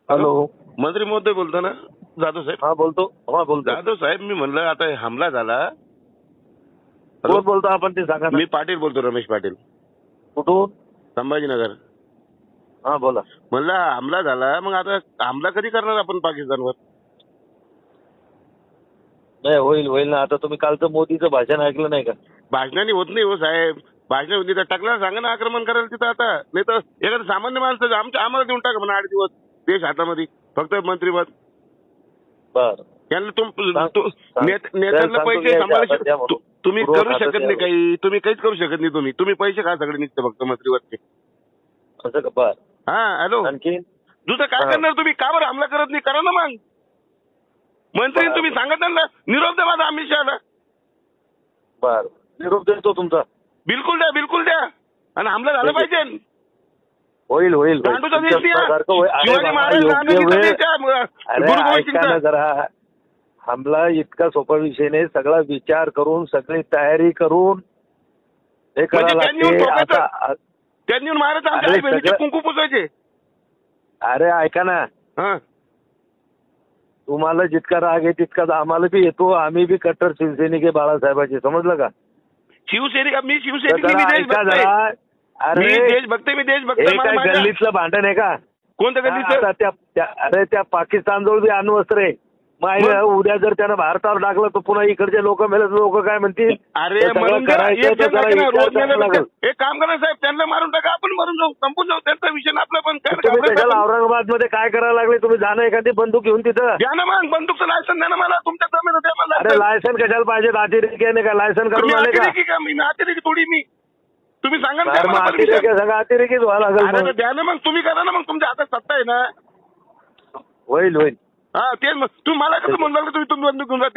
Hello. मंत्री महोदय बोलतो ना? जाधव साहेब. हा बोलतो. जाधव साहेब, मी म्हणलं आता हमला झाला. कोण बोलतो आपण ते सांगा ना. मी पाटील बोलतो, रमेश पाटील, कुठून? संभाजीनगर. हा बोला. म्हणलं हमला झाला, मग आता हमला कधी करणार आपण पाकिस्तानवर? नाही होईल ना. आता तुम्ही कालचं मोदीचं भाषण ऐकलं नाही का? भाषणाने होत नाही हो साहेब. भाषण होती तर टाकला सांगा ना, आक्रमण करायला तिथं. आता नाही तर एखादं सामान्य माणसं आम्हाला देऊन टाका म्हणा 8 दिवस देश हातामध्ये, फक्त मंत्रीपद. बर. त्यांना नेत्यांना पैसे सांभाळायचे तुम्ही करू शकत नाही काही. तुम्ही काहीच करू शकत नाही. तुम्ही पैसे खा सगळे निघते फक्त मंत्रीवरचे. असं का? बर. हा हॅलो. आणखी दुसरं काय करणार तुम्ही? का बरं हमला करत नाही? करा ना मग. मंत्री तुम्ही सांगत ना, निरोप द्या माझा अमित शहाला. बर, निरोप देतो तुमचा. बिलकुल द्या, बिलकुल द्या. आणि हमला झाला पाहिजे. होईल. गांडूचा देश शिवाजी महाराज जरा हमला इतका सोपा विषय नाही. सगळा विचार करून, सगळी तयारी करून हे करायला लागते. त्यांनी महाराज कुंकू पुसायचे. अरे ऐका ना, तुम्हाला जितका राग आहे तितकाच आम्हाला बी येतो. आम्ही बी कट्टर शिवसैनिक आहे बाळासाहेबांचे, समजलं का? शिवसैनिक? मी शिवसैनिक, मी देशभक्त. अरे देशभक्त, मी देशभक्त. काय गल्लीतलं भांडण आहे का? कोणत्या गल्लीचं? अरे त्या पाकिस्तानजवळ बी अण्वस्त्र आहे. मग उद्या जर त्यानं भारतावर टाकलं तर पुन्हा इकडचे लोक मेले, लोक काय म्हणतील? अरे एक काम करा साहेब, त्यांना मारून टाका, आपण मरून जाऊ, संपून जाऊ. त्यांचा विषय आपला. पण त्याला औरंगाबाद मध्ये काय करायला लागले? तुम्ही जाणं एखादी बंदूक घेऊन तिथं द्या ना मग. बंदूकचं लायसन द्या ना मला. तुमच्या जमीन द्या मला. अरे लायसन कशाला पाहिजे? अतिरेकी आहे का? लायसन करून आले का? अतिरेकी थोडी मी. तुम्ही सांगा ना. अतिरेकीच व्हायला लागेल. द्या ना मग. तुम्ही करा ना मग. तुमच्या हातात सत्ता आहे ना. होईल. हा तेच मग. तुम्ही मला कसं म्हणलं तुम्ही बंदूक घेऊन जा.